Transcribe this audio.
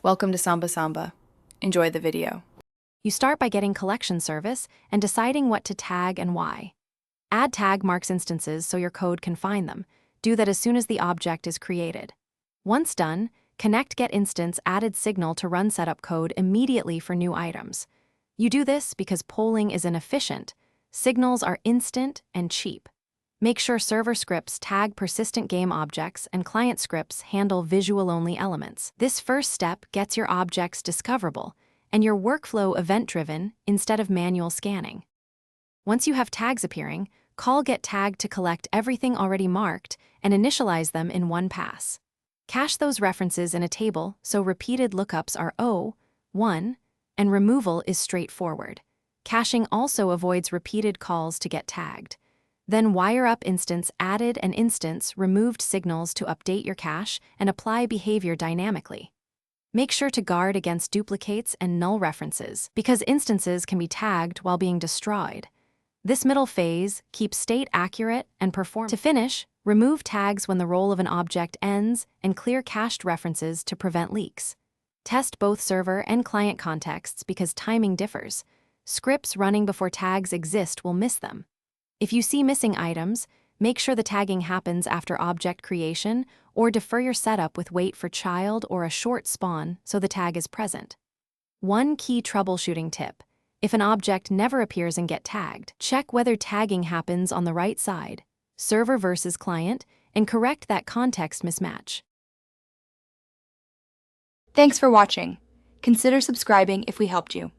Welcome to Samba Samba. Enjoy the video. You start by getting collection service and deciding what to tag and why. Add tag marks instances so your code can find them. Do that as soon as the object is created. Once done, connect get instance added signal to run setup code immediately for new items. You do this because polling is inefficient. Signals are instant and cheap. Make sure server scripts tag persistent game objects and client scripts handle visual-only elements. This first step gets your objects discoverable and your workflow event-driven instead of manual scanning. Once you have tags appearing, call getTag to collect everything already marked and initialize them in one pass. Cache those references in a table so repeated lookups are 0, 1, and removal is straightforward. Caching also avoids repeated calls to get tagged. Then wire up instance added and instance removed signals to update your cache and apply behavior dynamically. Make sure to guard against duplicates and null references because instances can be tagged while being destroyed. This middle phase keeps state accurate and performant. To finish, remove tags when the role of an object ends and clear cached references to prevent leaks. Test both server and client contexts because timing differs. Scripts running before tags exist will miss them. If you see missing items, make sure the tagging happens after object creation or defer your setup with wait for child or a short spawn so the tag is present. One key troubleshooting tip: if an object never appears in get tagged, check whether tagging happens on the right side, server versus client, and correct that context mismatch. Thanks for watching. Consider subscribing if we helped you.